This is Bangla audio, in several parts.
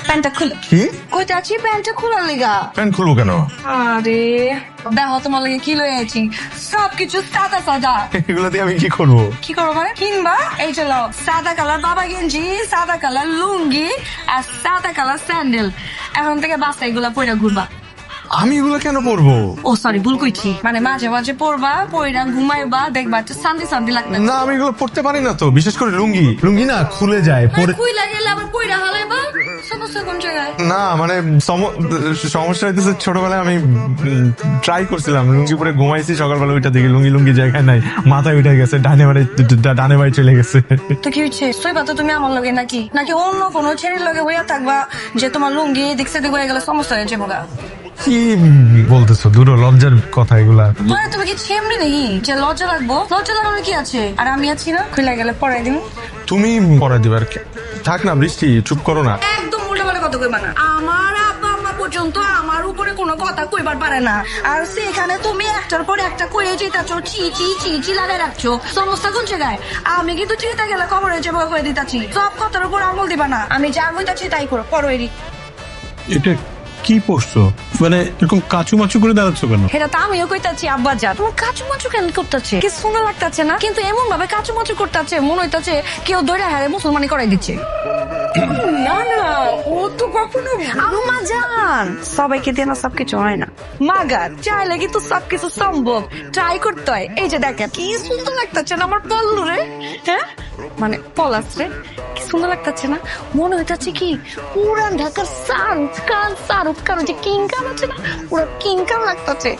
প্যান্টটা খুলো। কি কইতে আছি প্যান্টটা খোলার লিগা। প্যান্ট খুলবো কেন? আরে দেখো তোমার লাগে কি লয়ে আছি, সবকিছু সাদা সাদা। এগুলো দিয়ে আমি কি করবো? কি করবো মানে কিনবা? এই চলো, সাদা কালার বাবা গেঞ্জি, সাদা কালার লুঙ্গি আর সাদা কালার স্যান্ডেল। এখন থেকে বাসা এগুলা পরে ঘুরবা। আমি এগুলো কেন পরবো? ও সরি, ভুল কইছি, মানে মাঝে মাঝে পরবা, পয়রা ঘুমাইবা, দেখবা একটু শান্তি শান্তি লাগবে। না আমি এগুলো পরতে পারি না তো, বিশেষ করে লুঙ্গি। লুঙ্গি না খুলে যায় পরে। খুইলা গেলে আবার পয়রা হালাইবা, সমস্যা কোন জায়গায়? না মানে সমস্যা হইতেছে, ছোটবেলায় আমি ট্রাই করছিলাম লুঙ্গি পরে ঘুমাইছি, সকালবেলা ওইটা দেখি লুঙ্গি জায়গায় নাই, মাথায় উঠে গেছে, ডানে বাড়ি চলে গেছে। তো কি হচ্ছে, সইবা তো তুমি আমার লগে নাকি নাকি অন্য কোনো ছেলের লগে হইয়া থাকবা যে তোমার লুঙ্গি দেখছে দেখে হয়ে গেলে সমস্যা হয়েছে বোগা? কি বলতেছো? দূর লজ্জার কথা এগুলা। মানে তুমি কি ছেমনি নাকি যে লজ্জা লাগবো? লজ্জা লাগানোর কি আছে? আর আমি আছি না, খুলে গেলে পড়াই দিন। তুমি পড়াই দিবে আর কি। থাক না বৃষ্টি, চুপ করো না। একদম উল্টা পাল্টা কথা কইবা না। আমার আব্বা আম্মা পর্যন্ত আমার উপরে কোনো কথা কইবার পারে না, আর সেখানে তুমি একটার পর একটা কইয়ে যেতেছো, চি চি চি চি লাগাই রাখছো। সমস্যা কোন জায়গায়? আমি কিন্তু চিন্তা গেলে খবর হয়েছে হয়ে দিতাছি। সব কথার উপর আঙুল দিবা না, আমি যা কইতাছি তাই করো, পড়ো এরি। এটা কি পড়ছো? মানে এরকম কাচু মাচু করে দাঁড়াচ্ছ কেন? এটা তো আমিও কইতাছি আব্বা যা, তোমার কাচু মাচু কেন করতেছে? কি সুন্দর লাগতাছে না? কিন্তু এমন ভাবে কাচু মাচু করতেছে মনে হইতাছে কেউ দৌড়ে হারে মুসলমানি করাই দিচ্ছে। না না, ও তো কখনো আম্মা জান, সবাইকে দিয়ে না সবকিছু হয় না। মাগা চাইলে কিন্তু সবকিছু সম্ভব, ট্রাই করতে হয়। এই যে দেখেন কি সুন্দর লাগতাছে না আমার পল্লু রে, হ্যাঁ মানে পলাশ রে, কি সুন্দর লাগতাছে না? মনে হইতাছে কি পুরান ঢাকার শাহরুখ খান যে কিং খান আছে না, পুরো কিং খান লাগতাছে।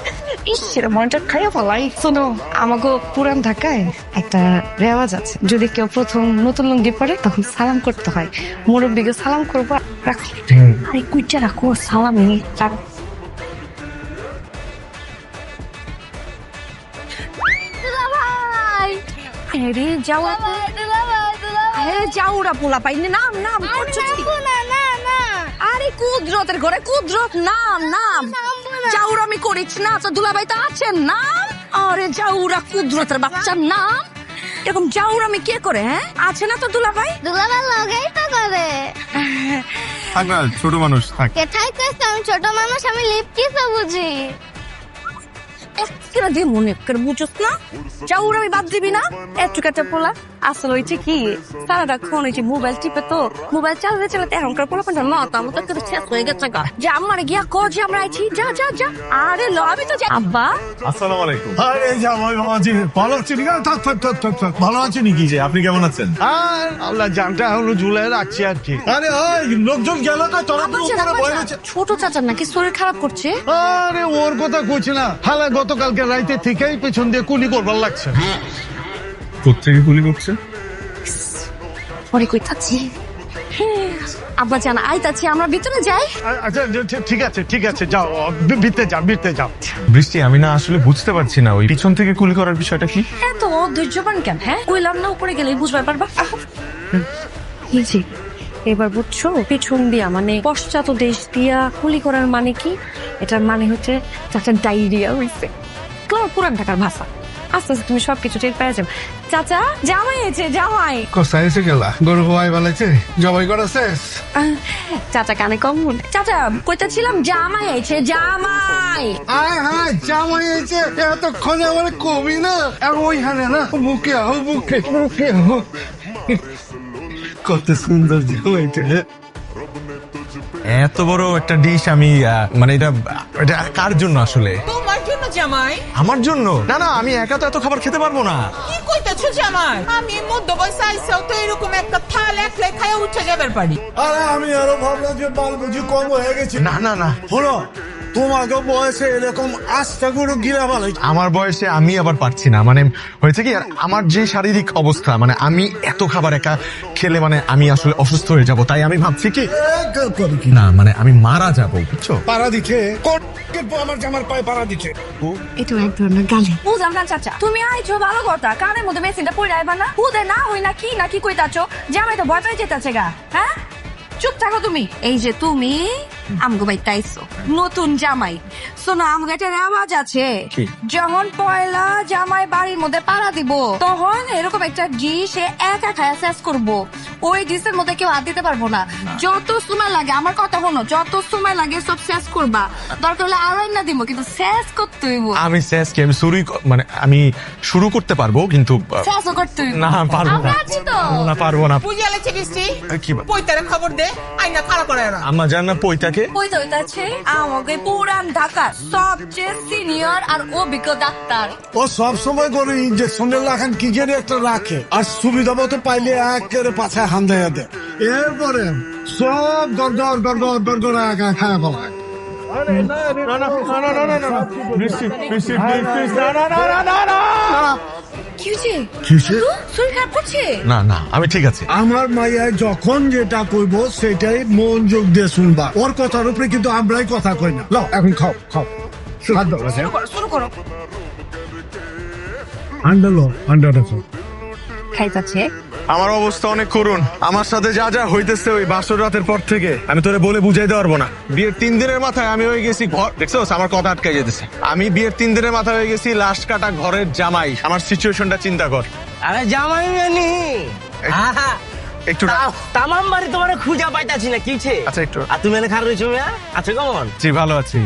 ইসের মনটা খাইয়া ফলাই। শোনো, আমাকে পুরান ঢাকায় একটা রেওয়াজ আছে, যদি কেউ প্রথম নতুন লুঙ্গি পরে তখন সালাম করতে হয়। মুরব্বীকে সালাম করবো, রাখো আরে কুইটা রাখো, সালামি রাখো। আরে যাও, আরে যাও ওরা পোলা পাইনি, নাম নাম করছো কি? আরে কুদরতের ঘরে কুদরত, নাম নাম যাওরা আমি করিস না তো দুলাভাই তো আছেন নাম। আরে যাওরা কুদরতের বাচ্চার নাম, এরকম যাওরা আমি কে করে? হ্যাঁ আছে না তো দুলাভাই? দুলাভাই লগেই তো করে। থাক না, ছোট মানুষ থাক। কোথায় কইছ আমি ছোট মানুষ, আমি লিপকিসও বুঝি। কেন দিয়ে মনে করে বুঝোস না? যাওরা আমি বাদ দিবি না? একটু কাছে পোলা আসলে হয়েছে কি, সারাক্ষণ হয়েছে মোবাইল টিপে, তো মোবাইল চালাতে চালাতে এখনকার পোলা পান্ডা মাথা মতো করে শেষ হয়ে গেছে গা। যে আমার গিয়া ক যে আমরা আইছি, যা যা যা। আরে ল আমি তো আব্বা। আসসালামু আলাইকুম। আরে জামাই বাবাজি ভালো আছেন? থাক ভালো আছেন নাকি? জি, আপনি কেমন আছেন? আর আল্লাহ জানটা এখনো ঝুলাই রাখছি আর কি। আরে ওই লোকজন গেল তো তোরা আব্বা পুরো ছাড়া, করে আব্বা বয়ে ছাড়া। গেছে। ছোট চাচার নাকি শরীর খারাপ করছে? আরে ওর কথা কইছি না, হালা গতকালকে রাইতে থেকেই পেছন দিয়ে কুলি করবার লাগছে। কোত্থেকে গুলি করছে? পরে কই থাকছি। আব্বা জানা আইতাছি, আমরা ভিতরে যাই। আচ্ছা ঠিক আছে যাও, বিতে যাও। বৃষ্টি, আমি না আসলে বুঝতে পারছি না ওই পিছন থেকে গুলি করার বিষয়টা কি। এত ধৈর্যবান কেন? হ্যাঁ কইলাম না উপরে গেলেই বুঝতে পারবা। এই যে এবার বুঝছো, পেছন দিয়া মানে পশ্চাৎ দেশ দিয়া গুলি করার মানে কি? এটার মানে হচ্ছে চাচার ডায়রিয়া হইছে। পুরান ঢাকার ভাষা। আস্তে আস্তে তুমি সবকিছু টের পেয়ে যাবে। চাচা জামাই হয়েছে, জামাই। কোথায় এসে গেলা? গরু হওয়াই বেলাইছে, জবাই করা শেষ? চাচা কানে কম মনে। চাচা কইতাছিলাম জামাই হয়েছে, জামাই। আয় জামাই হয়েছে, এতক্ষণে আমার কবি না এখন ওইখানে না, বুকে আহ বুকে আহ। কত সুন্দর জামাইটা। এত বড় একটা ডিশ আমি মানে এটা কার জন্য আসলে? তোমার জন্য জামাই। আমার জন্য? না না, আমি একা তো এত খাবার খেতে পারবো না। কি কইতেছো জামাই? আমি মধ্য বয়সে আইসাও তো এরকম একটা থাল একলাই খাইয়া উঠে যাবার পারি। আরে আমি আরো ভাবলাম যে বাল বুঝি কম হয়ে গেছে। না না না, হলো তোমাকে বয়সে এরকম আস্তা করে গিরা ভালো। আমার বয়সে আমি আবার পারছি না, মানে হয়েছে কি, আর আমার যে শারীরিক অবস্থা, মানে আমি এত খাবার একা খেলে মানে আমি আসলে অসুস্থ হয়ে যাব, তাই আমি ভাবছি কি না, মানে আমি মারা যাবো, বুঝছো? পাড়া দিচ্ছে আমার জামার পায়ে পাড়া দিচ্ছে। এটা এক ধরনের গালি। বুঝলাম না চাচা, তুমি আইছো ভালো কথা, কানের মধ্যে মেশিনটা পড়ে আইবা না? বুঝে না হই না কি কইতাছো? জামাই তো ভয় পেয়ে যেতেছে গা। হ্যাঁ চুপ থাকো তুমি। এই যে তুমি আমগো ভাই তাইছো নতুন জামাই শোনো আমগো একটা রেওয়াজ আছে কি? যখন পয়লা জামাই বাড়ির মধ্যে পাড়া দিব তখন এরকম একটা ডিশ একা খায়া শেষ করবো ওই ডিশের মধ্যে কেউ হাত দিতে পারবো না যত সময় লাগে আমার কথা শোনো যত সময় লাগে সব শেষ করবা দরকার হলে আরো না দিব কিন্তু শেষ করতে হইব আমি শেষ কি আমি মানে আমি শুরু করতে পারবো কিন্তু শেষও করতে হইব না পারবো আমরা না আছি তো না পারবো না বুঝালেছি বৃষ্টি কি পৈতারে খবর দে আইনা খাড়া করে না আম্মা জান না পৈতাকে ওই তো আছে আমাকে পুরান ঢাকা সবচেয়ে সিনিয়র আর অভিজ্ঞ ডাক্তার ও সব সময় করে ইঞ্জেকশনের লাগান কি যেন একটা রাখে আর সুবিধা মতো পাইলে একেবারে পাছায় হান দেয়া দেয় এরপরে সব গড়গড় গড়গড় গড়গড় একা খায় বলায় কি হয়েছে কিসে? শরীর খারাপ করছে না না আমি ঠিক আছি আমার মাইয়ায় যখন যেটা কইব সেটাই মনোযোগ দিয়ে শুনবা ওর কথার উপরে কিন্তু আমরাই কথা কই না লাও এখন খাও খাও শুরু করো আন্ডা লো আন্ডা রাখো খাইতাছে আমার অবস্থা অনেক করুণ আমার সাথে যা যা হইতেছে ওই বাসর রাতের পর থেকে আমি তোরে বলে বুঝাইতে পারবো না বিয়ের 3 দিনের মাথায় আমি হয়ে গেছি ঘর দেখছো আমার কথা আটকে যেতেছে আমি বিয়ের 3 দিনের মাথায় হয়ে গেছি লাশ কাটা ঘরের জামাই আমার সিচুয়েশনটা চিন্তা কর আরে জামাই মানে আহা একটু তামাম বাড়ি তোমার খুঁজা পাইতাছি না কিছে আচ্ছা একটু আর তুমি এনে খারাপ রয়েছো আছো কেমন জি ভালো আছি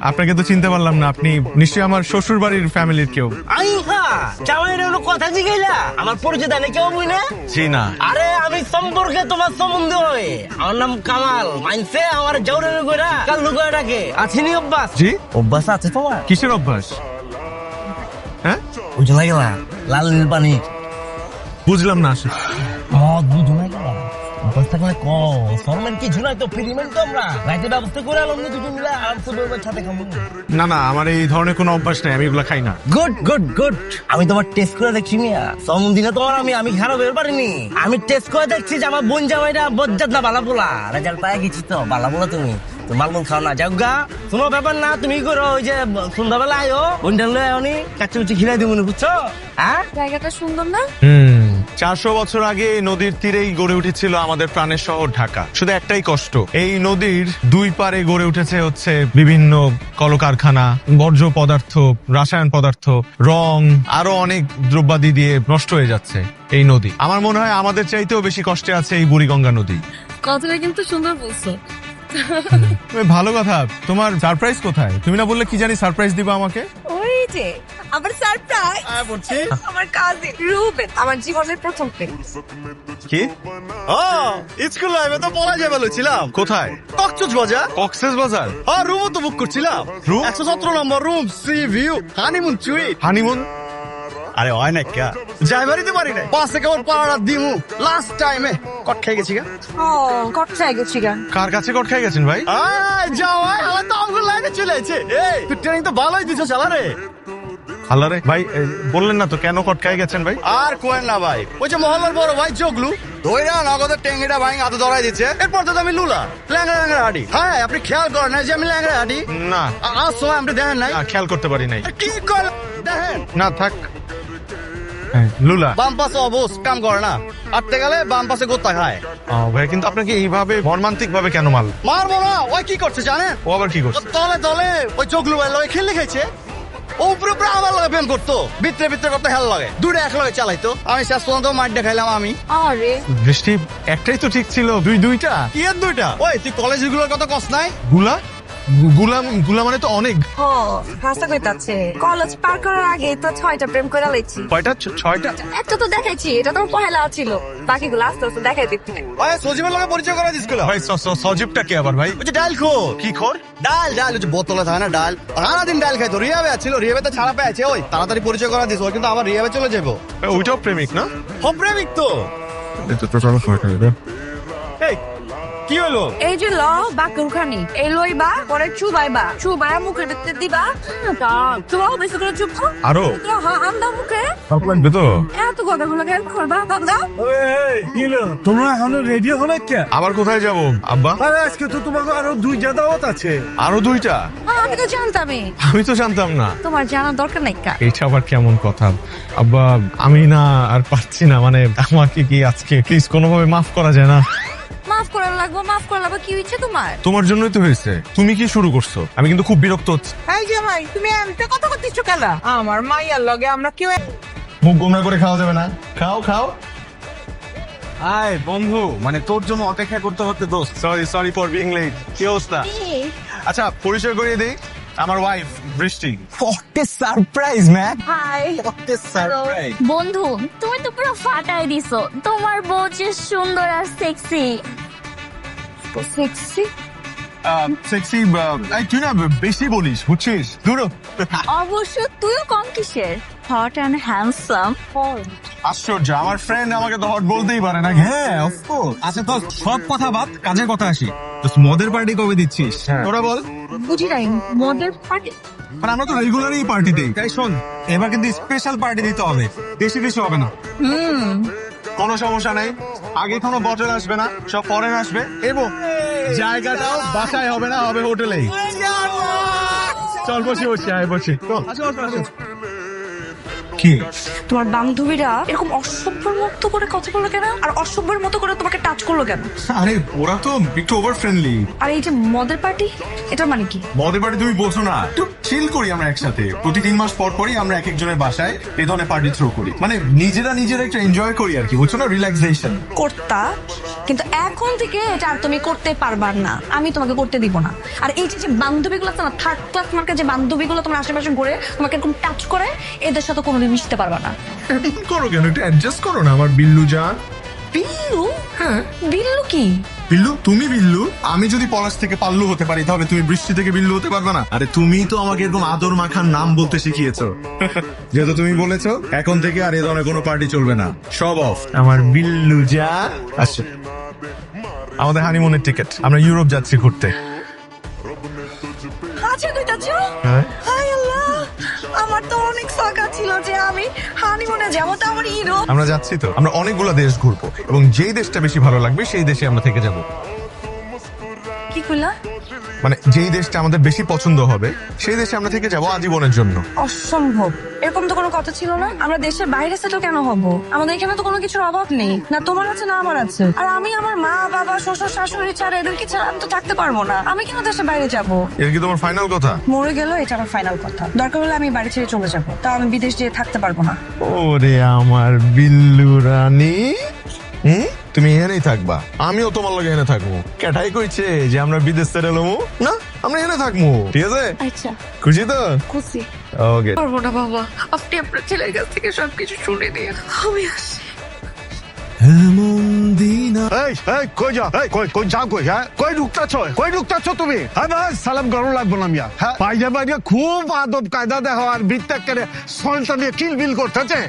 আপনাকে তো চিনতে পারলাম না আপনি নিশ্চয়ই আমার শ্বশুর বাড়ির ফ্যামিলির কেউ আই হ্যাঁ জামাইয়ের হলো কথা জিগাইলা আমার পরিচয় দেয় না কেউ বুঝ না জি না আরে আমি সম্পর্কে তোমার সম্বন্ধ হয় আমার নাম কামাল মাইনসে আমার জৌরের কইরা কাল লুকায় ডাকে আছিনি অভ্যাস জি অভ্যাস আছে তোমার কিসের অভ্যাস হ্যাঁ বুঝো না গেলা লাল নীল পানি বুঝলাম না আসলে মদ বুঝো না গেলা অভ্যাস থাকলে ক ফরমেন কি ঝুলাই তো ফ্রিমেন্ট তো আমরা রাইতে ব্যবস্থা করে আলাম না দুজন মিলে আরামসে বলবার সাথে খাবো না না আমার এই ধরনের কোনো অভ্যাস নেই আমি এগুলো খাই না গুড গুড গুড আমি তোমার টেস্ট করে দেখছি মিয়া দিনে তোমার আমি খারাপ বের পারিনি আমি টেস্ট করে দেখছি যে আমার বোন জামাইটা বজ্জাত না বালা পোলা রেজাল্ট পাই গেছি তো বালা পোলা তুমি মালমুল খাও না যাও গা কোনো ব্যাপার না তুমি করো ওই যে সন্ধ্যাবেলা আয়ো বোনটা লয়ে আনি কাচ্চি উচি খিলাই দিব বুঝছো হ্যাঁ জায়গাটা সুন্দর না 400 বছর আগে এই নদীর তীরেই গড়ে উঠেছিল আমাদের প্রাণের শহর ঢাকা শুধু একটাই কষ্ট এই নদীর দুই পারে গড়ে উঠেছে হচ্ছে বিভিন্ন কলকারখানা বর্জ্য পদার্থ রাসায়ন পদার্থ রং আরো অনেক দ্রব্যাদি দিয়ে নষ্ট হয়ে যাচ্ছে এই নদী আমার মনে হয় আমাদের চাইতেও বেশি কষ্টে আছে এই বুড়িগঙ্গা নদী কথাটা কিন্তু সুন্দর বলছো ভালো কথা তোমার সারপ্রাইজ কোথায় তুমি না বললে কি জানি সারপ্রাইজ দিবা আমাকে ওই যে আমার সারপ্রাইজ বলছি আমার কাজিন রুবেন আমার জীবনের প্রথম প্রেম কি ও স্কুল লাইফে তো পড়া যাবে বলেছিলাম কোথায় কক্সবাজার বাজার কক্সেস বাজার আর রুমও তো বুক করছিলাম রুম? 117 নম্বর room sea view honeymoon suite honeymoon আরে হয় না কা যাইবারই তো পারি না পাশে কেবল পাড়া দিমু লাস্ট টাইমে কট খেয়ে গেছি গা ও কটছায় গেছি গা কার কাছে কট খাই গেছেন ভাই আয় যাও আয় আমার তো আমগুলো লাইনে চলে আছে এই তুই ট্রেনিং তো ভালোই দিছো চালা রে আল্লাহ রে ভাই বললেন না তো কেন কট খাই গেছেন ভাই আর কোয়েন না ভাই ওই যে মহল্লার বড় ভাই জগলু দইরা নগদের টেঙ্গিটা ভাই হাতে ধরাই দিচ্ছে এরপর তো আমি লুলা ল্যাংড়া ল্যাংড়া হাঁটি হ্যাঁ আপনি খেয়াল করেন না যে আমি ল্যাংড়া হাঁটি না আজ সময় আপনি দেখেন নাই খেয়াল করতে পারি নাই কি কর দেখেন না থাক লুলা বাম পাশে অবশ কাম করে না আটতে গেলে বাম পাশে গোত্তা খায় ভাই কিন্তু আপনাকে এইভাবে মর্মান্তিক ভাবে কেন মাল মারবো না ওই কি করছে জানেন ও আবার কি করছে তলে তলে ওই চোখলু ভাই লগে খেলে খাইছে ও উপরে উপরে আমার লগে প্রেম করতো ভিতরে ভিতরে করতে হেল লাগে দুটো এক লগে চালাইতো আমি শেষ পর্যন্ত মার দেখাইলাম আমি আরে বৃষ্টি একটাই তো ঠিক ছিল দুইটা কি এর দুইটা ওই তুই কলেজ গুলোর কথা কস নাই গুলা গুলা মানে তো অনেক ও ভাষা কইতাছে কলেজ পার করার আগে তো 6টা প্রেম করে লাইছি কয়টা 6টা একটা তো দেখাইছি এটা তো পহেলা ছিল বাকিগুলো আস্তে আস্তে দেখাই দিচ্ছি ওই সজীবের লগে পরিচয় করা দিছিল ভাই সজীবটা কি আবার ভাই ওই যে ডাল খো কি খোর ডাল ডাল ওই যে বোতলে থাকে না ডাল সারাদিন ডাল খাইতো রিয়াবে ছিল রিয়াবে তো ছাড়া পেয়েছে ওই তাড়াতাড়ি পরিচয় করা দিস ও কিন্তু আবার রিয়াবে চলে যাবো ওইটাও প্রেমিক না হম প্রেমিক তো এই কি হলো এই যে ল বাকুরখানি এই লইবা পরে চুবাইবা চুবাইয়া মুখের ভিতরে দিবা তোমাও বেশি করে চুপ আরো হ্যাঁ আমদা মুখে লাগবে তো এত কথাগুলো কেন করবা আমদা তোমরা এখনো রেডি হলে কে আবার কোথায় যাব আব্বা আরে আজকে তো তোমাকে আরো 2টা দাওয়াত আছে আরো 2টা আমি তো জানতামই আমি তো জানতাম না তোমার জানার দরকার নাই কা এটা আবার কেমন কথা আব্বা আমি না আর পারছি না মানে আমাকে কি আজকে প্লিজ কোনোভাবে মাফ করা যায় না মা মাফ করার লাগবে কি হয়েছে তোমার? তোমার জন্যই তো হয়েছে। তুমি কি শুরু করছো? আমি কিন্তু খুব বিরক্ত হচ্ছি। এই জামাই তুমি এমতে কথা করতেছো কেন? আমার মাইয়ার লগে আমরা কেউ মুখ গোমরা করে খাওয়া যাবে না। খাও খাও। আয় বন্ধু, মানে তোর জন্য অপেক্ষা করতে হতে দোস্ত। Sorry for being late. কি অবস্থা? আচ্ছা, পরিচয় করিয়ে দেই, আমার wife Brishti. Surprise man. Hi surprise. বন্ধু, তুমি তো পুরো ফাটাই দিছো। তোমার বউ যে সুন্দর আর সেক্সি। সেক্সি? সেক্সি? তুই না বেশি বলিস, বুঝছিস? দূর হ। অবশ্য তুইও কম কিসের, হট অ্যান্ড হ্যান্ডসাম। আশ্চর্য, আমার ফ্রেন্ড আমাকে তো হট বলতেই পারে না। হ্যাঁ, অফকোর্স। আচ্ছা তো সব কথা বাদ, কাজের কথা আসি। তো মদের পার্টি কবে দিচ্ছিস? তোরা বল। বুঝি নাই মদের পার্টি। আর আমরা তো রেগুলারই পার্টি দিই। তাই শোন, এবার কিন্তু স্পেশাল পার্টি দিতে হবে, বেশি বেশি হবে না। কোনো সমস্যা নেই, আগে কোনো বটল আসবে না, সব পরে আসবে এবং জায়গাটাও বাসায় হবে না, হবে হোটেলেই। চল বসি বসি। কি তোমার বান্ধবীরা এরকম অসভ্যর মতো করে কথা বললো কেন? আর অসভ্যের মতো করে তোমাকে টাচ করলো কেন? আরে ওরা তো একটু ওভার ফ্রেন্ডলি। আর এই যে মদের পার্টি, এটা মানে কি? মদের পার্টি তুমি বলছো না, একটু চিল করি আমরা একসাথে। প্রতি 3 মাস পর পরই আমরা এক একজনের বাসায় এই ধরনের পার্টি থ্রো করি, মানে নিজেরা একটু এনজয় করি আর কি, বুঝছো না? রিল্যাক্সেশন করতা, কিন্তু এখন থেকে এটা আর তুমি করতে পারবার না, আমি তোমাকে করতে দিব না। আর এই যে বান্ধবীগুলো আছে না, থার্ড ক্লাস মার্কের যে বান্ধবীগুলো তোমার আশেপাশে ঘুরে তোমাকে এরকম টাচ করে, এদের সাথে কোনোদিন মিশতে পারবা না। করো কেন? একটু অ্যাডজাস্ট করো না আমার বিল্লু জান। বিল্লু? হ্যাঁ। বিল্লু কি? বিল্লু? তুমি বিল্লু? আমি যদি পলাশ থেকে পাল্লু হতে পারি, তাহলে তুমি বৃষ্টি থেকে বিল্লু হতে পারবে না? আরে তুমি তো আমাকে এরকম আদর মাখার নাম বলতে শিখিয়েছো। যেহেতু তুমি বলেছো, এখন থেকে আর এ ধরনের কোনো পার্টি চলবে না, সব অফ। আমার বিল্লু যা আচ্ছা, আমাদের হানিমুনের টিকিট, আমরা ইউরোপ যাচ্ছি ঘুরতে। আচ্ছা কইতাছো? হ্যাঁ। হাই আল্লাহ, আমার তো অনেক শখ ছিল যে আমি হানিমুনে যাবো, তো আমার হিরো। আমরা যাচ্ছি তো, আমরা অনেকগুলো দেশ ঘুরবো এবং যেই দেশটা বেশি ভালো লাগবে সেই দেশে আমরা থেকে যাব। কি কইলা? মানে যেই দেশটা আমাদের বেশি পছন্দ হবে সেই দেশে আমরা থেকে যাব আজীবনের জন্য। অসম্ভব, এরকম তো কোনো কথা ছিল না। আমরা দেশের বাইরে সেটেল কেন হব? আমাদের এখানে তো কোনো কিছুর অভাব নেই, না তোমার আছে না আমার আছে। আর আমি আমার মা বাবা শ্বশুর শাশুড়ি ছাড়া, এদেরকে ছাড়া আমি তো থাকতে পারবো না। আমি কেন দেশের বাইরে যাব? এর কি তোমার ফাইনাল কথা? মরে গেল এটা আমার ফাইনাল কথা। দরকার হলে আমি বাড়ি ছেড়ে চলে যাবো, তাও আমি বিদেশ যেয়ে থাকতে পারবো না। ওরে আমার বিল্লু রানী, তুমি এখানেই থাকবা, আমিও তোমার লগে এনে থাকবো। কেটাই কইছে যে আমরা বিদেশ ছেড়ে লমু না, আমরা এনে থাকবো, ঠিক আছে? আচ্ছা, খুশি তো? খুশি। ওকে। পারবো না বাবা, আপনি আপনার ছেলের কাছ থেকে সবকিছু শুনে নিয়ে আমি আসি। কই যা, কই যাও, কই? হ্যাঁ, কই ঢুকতাছ তুমি? হ্যাঁ ভাই, সালাম গরম লাগবো না মিয়া। হ্যাঁ, বাইরে খুব আদব কায়দা দেখো, আর বিত্তাক করে সলটা দিয়ে কিলবিল করতেছে।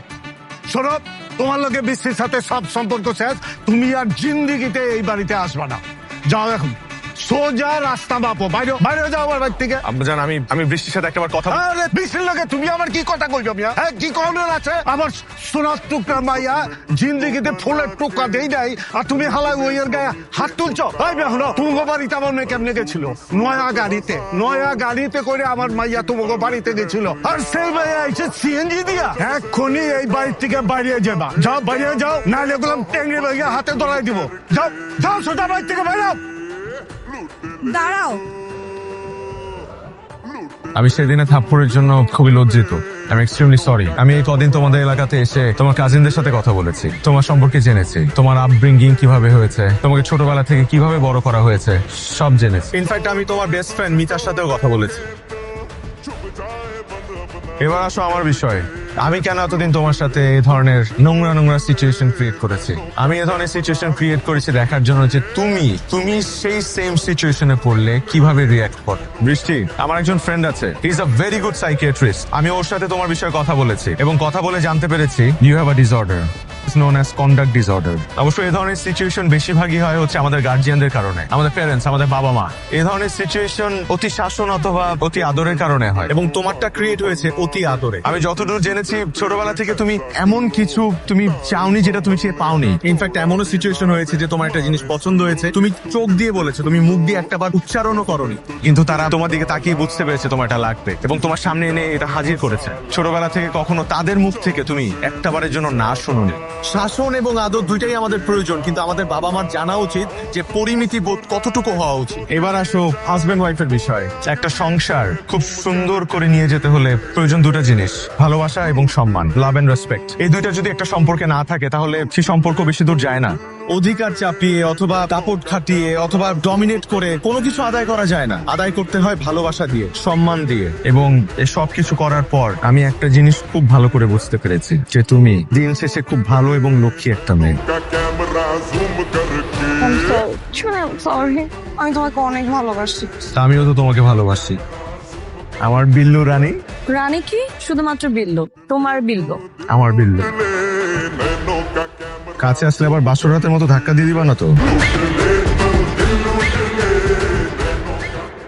শোনো, তোমার লোকে বৃষ্টির সাথে সব সম্পর্ক শেষ, তুমি আর জিন্দিগিতে এই বাড়িতে আসবা না। যাও এখন, সোজা রাস্তা মাপো, বাইরে যাও আমার বাড়ি থেকে। আব্বাজান, আমি বৃষ্টির সাথে একটাবার কথা আরে বৃষ্টির লোকে তুমি আমার কি কথা কইছো মিয়া? হ্যাঁ, কি কমন আছে? আমার সোনার টুকরা মাইয়া জিন্দিগিতে ফুলের টুকরা দেই নাই, আর তুমি হালাই ওইয়ের গায়ে হাত তুলছো। এই বেহনো, তোমার বাড়িতে আমার মেয়ে কেমনে গেছিল? নয়া গাড়িতে করে আমার মাইয়া তোমাকে বাড়িতে গেছিল, আর সেই মাইয়া এসে সিএনজি দিয়া। এক্ষুনি এই বাড়ির থেকে বাইরে যাবা, যাও বাইরে যাও, নাহলে এগুলো টেঙ্গে বাইরে হাতে ধরাই দিব। যাও সোজা বাড়ি থেকে বাইরে। দাঁড়াও, আমি সেদিনে থাপ্পড়ের জন্য খুবই লজ্জিত। আমি এক্সট্রিমলি সরি। আমি এই কদিন তোমাদের এলাকাতে এসে তোমার কাজিনদের সাথে কথা বলেছি, তোমার সম্পর্কে জেনেছি, তোমার আপব্রিঙ্গিং কিভাবে হয়েছে, তোমাকে ছোটবেলা থেকে কিভাবে বড় করা হয়েছে, সব জেনেছি। ইনফ্যাক্ট আমি তোমার বেস্ট ফ্রেন্ড মিতার সাথেও কথা বলেছি। এবার আসো আমার বিষয়ে। আমি কেন এতদিন তোমার সাথে এই ধরনের নোংরা সিচুয়েশন ক্রিয়েট করেছি? আমি এই ধরনের সিচুয়েশন ক্রিয়েট করেছি দেখার জন্য যে তুমি সেই সেম সিচুয়েশনে পড়লে কিভাবে রিঅ্যাক্ট করো। বৃষ্টি, আমার একজন ফ্রেন্ড আছে, he is a very good psychiatrist. আমি ওর সাথে তোমার বিষয়ে কথা বলেছি এবং কথা বলে জানতে পেরেছি you have a disorder known as conduct disorder। অবশ্য এই ধরনের সিচুয়েশন বেশিরভাগই হয় হচ্ছে আমাদের গার্জিয়ানদের কারণে, আমাদের প্যারেন্টস, আমাদের বাবা মা। এই ধরনের সিচুয়েশন অতি শাসন অথবা অতি আদরের কারণে হয়, এবং তোমারটা ক্রিয়েট হয়েছে অতি আদরে। আমি যতদূর জেনেছি ছোটবেলা থেকে তুমি এমন কিছু তুমি চাওনি যেটা তুমি চেয়ে পাওনি। ইনফ্যাক্ট এমনও সিচুয়েশন হয়েছে যে তোমার একটা জিনিস পছন্দ হয়েছে, তুমি চোখ দিয়ে বলেছো, তুমি মুখ দিয়ে একটাবার উচ্চারণও করোনি, কিন্তু তারা তোমার দিকে তাকিয়ে বুঝতে পেরেছে তোমার এটা লাগবে এবং তোমার সামনে এনে এটা হাজির করেছে। ছোটবেলা থেকে কখনো তাদের মুখ থেকে তুমি একটাবারের জন্য না শুনোনি। শাসন এবং আদর দুইটাই আমাদের প্রয়োজন, কিন্তু আমাদের বাবা মার জানা উচিত যে পরিমিতি বোধ কতটুকু হওয়া উচিত। এবার আসো হাজবেন্ড ওয়াইফের বিষয়। একটা সংসার খুব সুন্দর করে নিয়ে যেতে হলে প্রয়োজন দুটো জিনিস, ভালোবাসা এবং সম্মান, লাভ এন্ড রেসপেক্ট। এই দুইটা যদি একটা সম্পর্কে না থাকে তাহলে সেই সম্পর্ক বেশি দূর যায় না। অধিকার চাপিয়ে অথবা দাপট খাটিয়ে অথবা ডমিনেট করে কোনো কিছু আদায় করা যায় না। আদায় করতে হয় ভালোবাসা দিয়ে, সম্মান দিয়ে। এবং সব কিছু করার পর আমি একটা জিনিস খুব ভালো করে বুঝতে পেরেছি যে তুমি দিন শেষে খুব ভালো এবং লক্ষ্মী একটা মেয়ে। আমি তোমাকে অনেক ভালোবাসি। তা আমিও তো তোমাকে ভালোবাসি আমার বিল্লু রানী। রানী কি শুধুমাত্র বিল্লু? তোমার বিল্লু। আমার বিল্লু। কাছে আসলে আবার বাসর রাতের মতো ধাক্কা দিয়ে দিবা না তো?